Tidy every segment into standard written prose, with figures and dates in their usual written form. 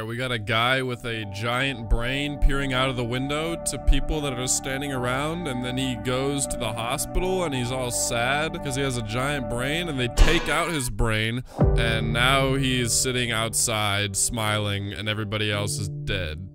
Alright, we got a guy with a giant brain peering out of the window to people that are just standing around, and then he goes to the hospital and he's all sad because he has a giant brain, and they take out his brain, and now he's sitting outside smiling and everybody else is dead.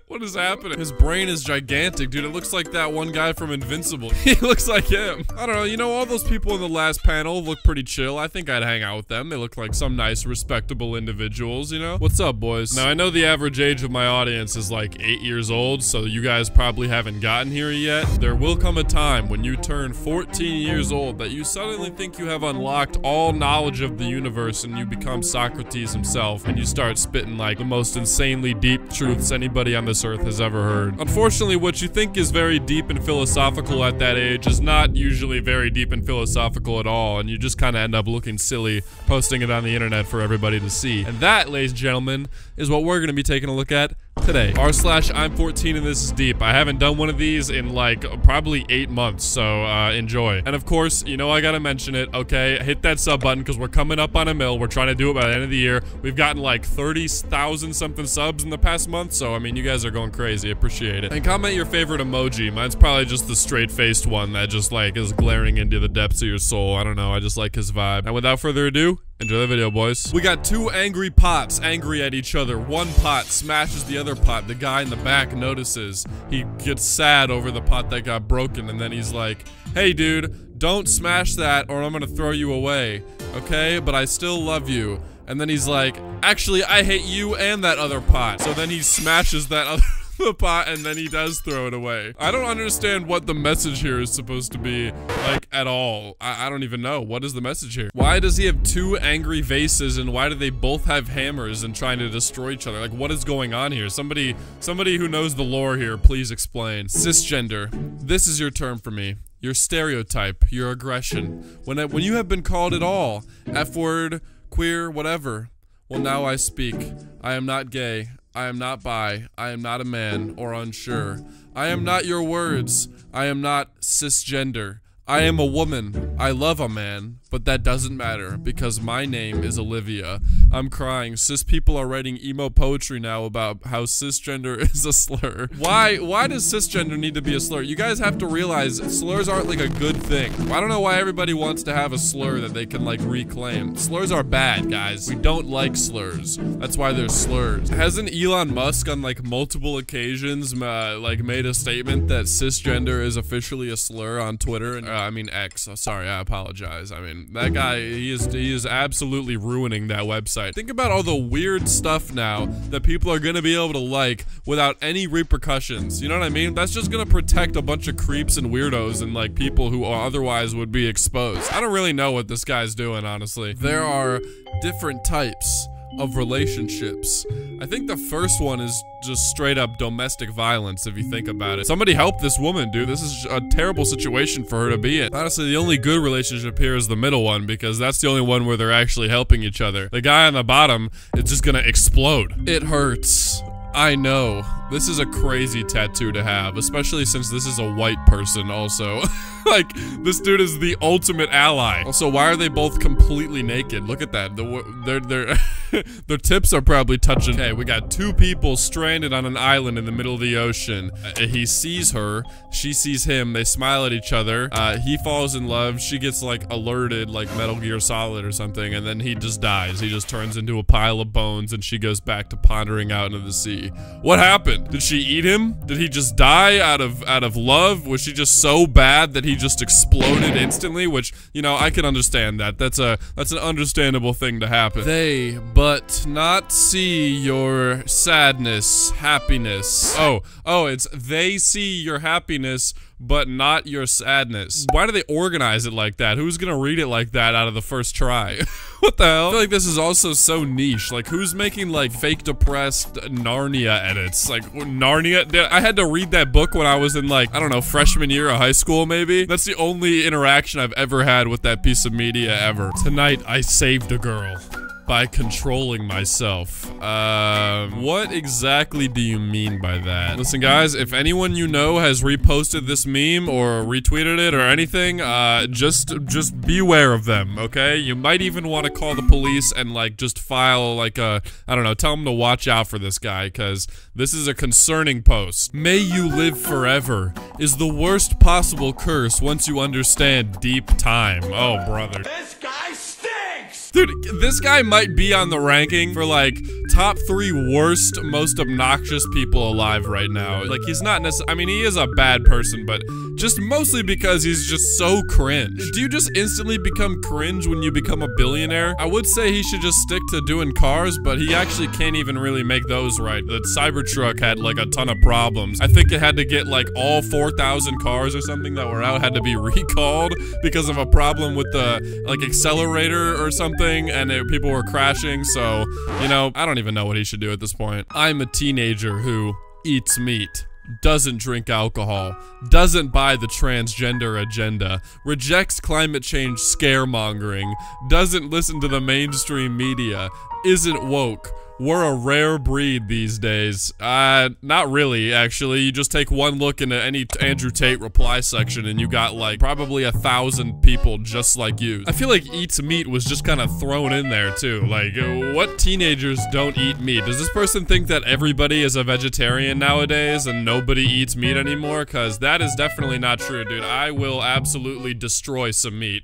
What is happening? His brain is gigantic, dude. It looks like that one guy from Invincible. He looks like him. I don't know, you know, all those people in the last panel look pretty chill. I think I'd hang out with them. They look like some nice, respectable individuals, you know? What's up, boys? Now, I know the average age of my audience is like 8 years old, so you guys probably haven't gotten here yet. There will come a time when you turn 14 years old that you suddenly think you have unlocked all knowledge of the universe and you become Socrates himself, and you start spitting like the most insanely deep truths anybody on this earth has ever heard. Unfortunately, what you think is very deep and philosophical at that age is not usually very deep and philosophical at all, and you just kind of end up looking silly posting it on the internet for everybody to see. And that, ladies and gentlemen, is what we're going to be taking a look at today. r/I'm 14 and this is deep. I haven't done one of these in like probably 8 months, so enjoy. And of course, you know I gotta mention it, okay? Hit that sub button because we're coming up on a mil. We're trying to do it by the end of the year. We've gotten like 30,000 something subs in the past month, so I mean, you guys are going crazy. Appreciate it. And comment your favorite emoji. Mine's probably just the straight-faced one that just like is glaring into the depths of your soul. I don't know, I just like his vibe. And without further ado, enjoy the video, boys. We got two angry pots angry at each other. One pot smashes the other pot. The guy in the back notices. He gets sad over the pot that got broken, and then he's like, hey dude, don't smash that or I'm gonna throw you away, okay? But I still love you. And then he's like, actually, I hate you and that other pot. So then he smashes that other pot, and then he does throw it away. I don't understand what the message here is supposed to be, like, at all. I don't even know. What is the message here? Why does he have two angry vases, and why do they both have hammers and trying to destroy each other? Like, what is going on here? Somebody who knows the lore here, please explain. Cisgender. This is your term for me. Your stereotype, your aggression. When you have been called it all. F-word, queer, whatever. Well, now I speak. I am not gay. I am not bi, I am not a man, or unsure. I am not your words, I am not cisgender. I am a woman, I love a man, but that doesn't matter, because my name is Olivia. I'm crying. Cis people are writing emo poetry now about how cisgender is a slur. Why does cisgender need to be a slur? You guys have to realize slurs aren't like a good thing. I don't know why everybody wants to have a slur that they can like reclaim. Slurs are bad, guys. We don't like slurs. That's why they're slurs. Hasn't Elon Musk on like multiple occasions like made a statement that cisgender is officially a slur on Twitter? And I mean X. Sorry, I apologize. I mean, that guy, he is absolutely ruining that website. Think about all the weird stuff now that people are gonna be able to like without any repercussions. You know what I mean? That's just gonna protect a bunch of creeps and weirdos and like people who otherwise would be exposed. I don't really know what this guy's doing, honestly. There are different types of relationships. I think the first one is just straight up domestic violence, if you think about it. Somebody help this woman, dude. This is a terrible situation for her to be in. Honestly, the only good relationship here is the middle one, because that's the only one where they're actually helping each other. The guy on the bottom is just gonna explode. It hurts. I know. This is a crazy tattoo to have, especially since this is a white person also. Like, this dude is the ultimate ally. Also, why are they both completely naked? Look at that. Their tips are probably touching. Okay, we got two people stranded on an island in the middle of the ocean. He sees her. She sees him. They smile at each other. He falls in love. She gets, like, alerted, like Metal Gear Solid or something, and then he just dies. He just turns into a pile of bones, and she goes back to pondering out into the sea. What happened? Did she eat him? Did he just die out of love? Was she just so bad that he just exploded instantly? Which, you know, I can understand that. That's an understandable thing to happen. They but not see your sadness, happiness. Oh, it's they see your happiness but not your sadness. Why do they organize it like that? Who's gonna read it like that out of the first try? What the hell? I feel like this is also so niche. Like, who's making like fake depressed Narnia edits? Like, Narnia? I had to read that book when I was in like, I don't know, freshman year of high school maybe? That's the only interaction I've ever had with that piece of media ever. Tonight, I saved a girl. By controlling myself. What exactly do you mean by that? Listen, guys, if anyone you know has reposted this meme or retweeted it or anything, just beware of them, okay? You might even want to call the police and, like, just file, like, I don't know, tell them to watch out for this guy, because this is a concerning post. May you live forever is the worst possible curse once you understand deep time. Oh, brother. This guy stinks! Dude, this guy might be on the ranking for, like, top 3 worst, most obnoxious people alive right now. Like, he's not necessarily, I mean, he is a bad person, but just mostly because he's just so cringe. Do you just instantly become cringe when you become a billionaire? I would say he should just stick to doing cars, but he actually can't even really make those right. The Cybertruck had, like, a ton of problems. I think it had to get, like, all 4,000 cars or something that were out had to be recalled because of a problem with the, like, accelerator or something, and people were crashing, so, you know, I don't even know what he should do at this point. I'm a teenager who eats meat, doesn't drink alcohol, doesn't buy the transgender agenda, rejects climate change scaremongering, doesn't listen to the mainstream media, isn't woke. We're a rare breed these days. Not really, actually. You just take one look into any Andrew Tate reply section and you got, like, probably 1,000 people just like you. I feel like eats meat was just kind of thrown in there, too. Like, what teenagers don't eat meat? Does this person think that everybody is a vegetarian nowadays and nobody eats meat anymore? Because that is definitely not true, dude. I will absolutely destroy some meat.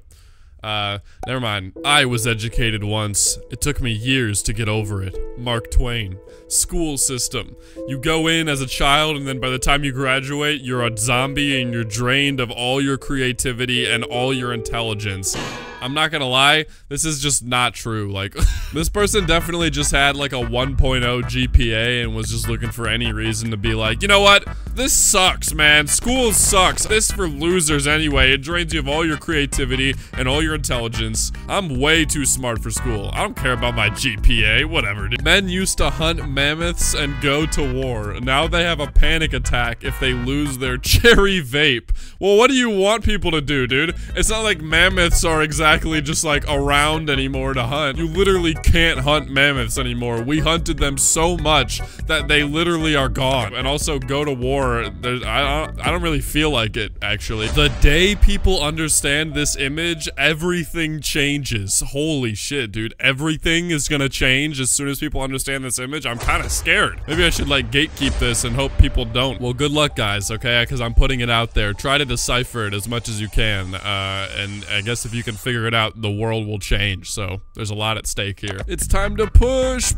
Never mind. I was educated once. It took me years to get over it. Mark Twain. School system. You go in as a child, and then by the time you graduate, you're a zombie and you're drained of all your creativity and all your intelligence. I'm not gonna lie, this is just not true. Like, this person definitely just had like a 1.0 GPA and was just looking for any reason to be like, you know what? This sucks, man. School sucks. This for losers anyway. It drains you of all your creativity and all your intelligence. I'm way too smart for school. I don't care about my GPA, whatever, dude. Men used to hunt mammoths and go to war. Now they have a panic attack if they lose their cherry vape. Well, what do you want people to do, dude? It's not like mammoths are exactly just like around anymore to hunt. You literally can't hunt mammoths anymore. We hunted them so much that they literally are gone. And also go to war. I don't really feel like it, actually. The day people understand this image, everything changes. Holy shit, dude. Everything is gonna change as soon as people understand this image. I'm kind of scared. Maybe I should like gatekeep this and hope people don't. Well, good luck, guys, okay? Because I'm putting it out there. Try to decipher it as much as you can. And I guess if you can figure it out, the world will change. So there's a lot at stake here. It's time to push.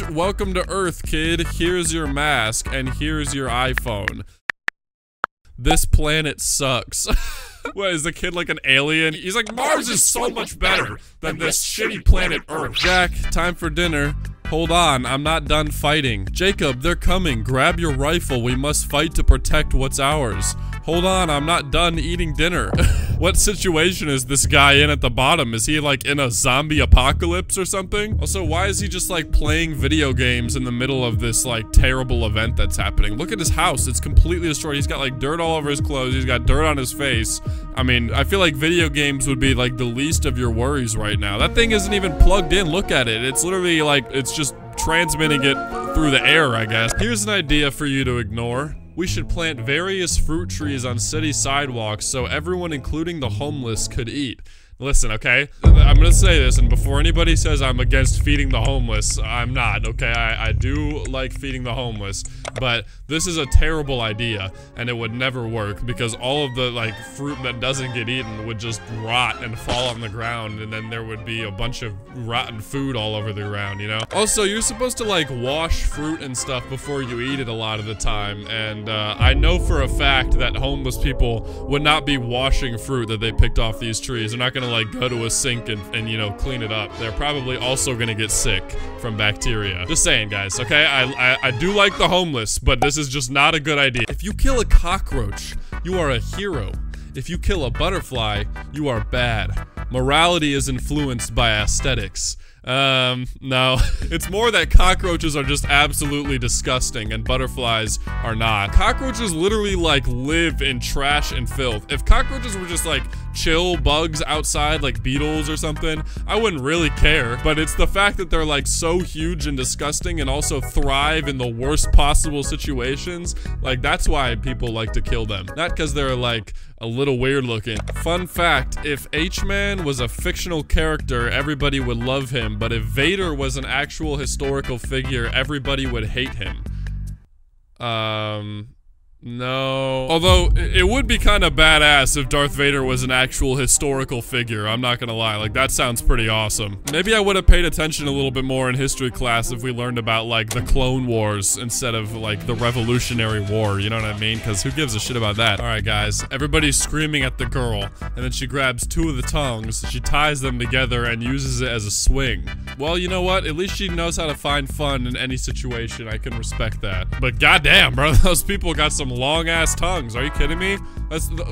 Welcome to Earth, kid. Here's your mask and here's your iPhone. This planet sucks. What, is the kid like an alien? He's like, Mars is so much better than this shitty planet Earth. Jack, time for dinner. Hold on, I'm not done fighting. Jacob, they're coming. Grab your rifle. We must fight to protect what's ours. Hold on, I'm not done eating dinner. What situation is this guy in at the bottom? Is he like in a zombie apocalypse or something? Also, why is he just like playing video games in the middle of this like terrible event that's happening? Look at his house, it's completely destroyed. He's got like dirt all over his clothes. He's got dirt on his face. I mean, I feel like video games would be like the least of your worries right now. That thing isn't even plugged in. Look at it. It's literally like, it's just transmitting it through the air, I guess. Here's an idea for you to ignore. We should plant various fruit trees on city sidewalks so everyone, including the homeless, could eat. Listen, okay? I'm gonna say this, and before anybody says I'm against feeding the homeless, I'm not, okay? I do like feeding the homeless, but this is a terrible idea, and it would never work, because all of the, like, fruit that doesn't get eaten would just rot and fall on the ground, and then there would be a bunch of rotten food all over the ground, you know? Also, you're supposed to, like, wash fruit and stuff before you eat it a lot of the time, and, I know for a fact that homeless people would not be washing fruit that they picked off these trees. They're not gonna like go to a sink and you know, clean it up. They're probably also gonna get sick from bacteria. Just saying, guys, okay? I do like the homeless, but this is just not a good idea. If you kill a cockroach, you are a hero. If you kill a butterfly, you are bad. Morality is influenced by aesthetics. No. It's more that cockroaches are just absolutely disgusting and butterflies are not. Cockroaches literally like live in trash and filth. If cockroaches were just like chill bugs outside like beetles or something, I wouldn't really care. But it's the fact that they're like so huge and disgusting and also thrive in the worst possible situations. Like that's why people like to kill them. Not because they're like a little weird looking. Fun fact, if H-Man was a fictional character, everybody would love him, but if Vader was an actual historical figure, everybody would hate him. No. Although, it would be kind of badass if Darth Vader was an actual historical figure, I'm not gonna lie, like that sounds pretty awesome. Maybe I would have paid attention a little bit more in history class if we learned about like the Clone Wars instead of like the Revolutionary War, you know what I mean? Because who gives a shit about that? Alright guys, everybody's screaming at the girl, and then she grabs two of the tongs, she ties them together and uses it as a swing. Well, you know what? At least she knows how to find fun in any situation, I can respect that. But goddamn, bro, those people got some long ass tongues. Are you kidding me?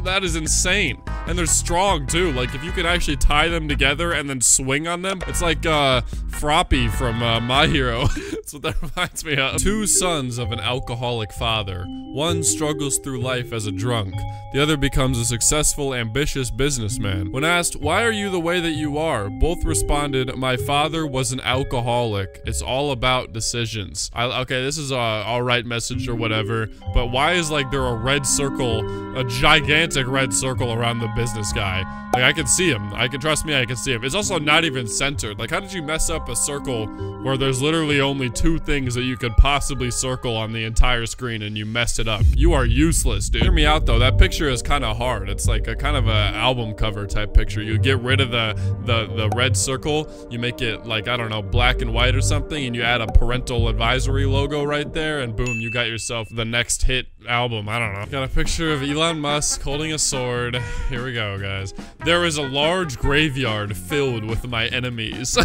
That is insane. And they're strong too. Like if you could actually tie them together and then swing on them, it's like Froppy from My Hero. That's what that reminds me of. Two sons of an alcoholic father. One struggles through life as a drunk. The other becomes a successful, ambitious businessman. When asked, "Why are you the way that you are?" both responded, "My father was an alcoholic. It's all about decisions." Okay, this is a alright message or whatever, but why is like there a red circle, a gigantic red circle around the business guy? Like I can see him. Trust me, I can see him. It's also not even centered. Like how did you mess up a circle where there's literally only two things that you could possibly circle on the entire screen and you messed it up? You are useless, dude. Hear me out though, that picture is kind of hard. It's like a kind of a album cover type picture. You get rid of the red circle, you make it like, I don't know, black and white or something, and you add a parental advisory logo right there, and boom, you got yourself the next hit album. I don't know. Got a picture of Elon Musk holding a sword. Here we go, guys. There is a large graveyard filled with my enemies.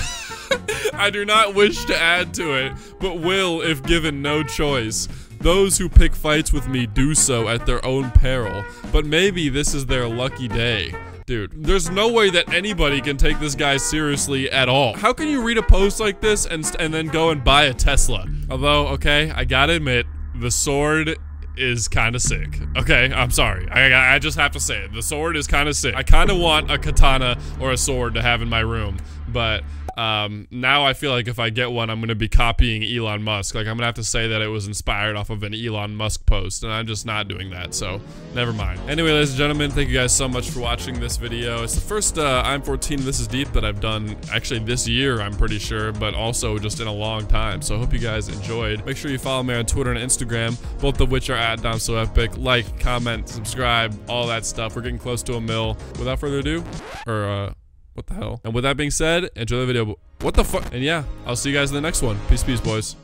I do not wish to add to it, but will if given no choice. Those who pick fights with me do so at their own peril, but maybe this is their lucky day. Dude, there's no way that anybody can take this guy seriously at all. How can you read a post like this and then go and buy a Tesla? Although, okay, I gotta admit, the sword is kind of sick. Okay, I'm sorry. I just have to say it. The sword is kind of sick. I kind of want a katana or a sword to have in my room, but now I feel like if I get one, I'm gonna be copying Elon Musk. Like I'm gonna have to say that it was inspired off of an Elon Musk post, and I'm just not doing that, so never mind. Anyway, ladies and gentlemen, thank you guys so much for watching this video. It's the first I'm 14 This Is Deep that I've done actually this year, I'm pretty sure, but also just in a long time, so I hope you guys enjoyed. Make sure you follow me on Twitter and Instagram, both of which are at DomSoEpic. Like, comment, subscribe, all that stuff. We're getting close to 1 mil. Without further ado, what the hell? And with that being said, enjoy the video. What the fuck? And yeah, I'll see you guys in the next one. Peace, boys.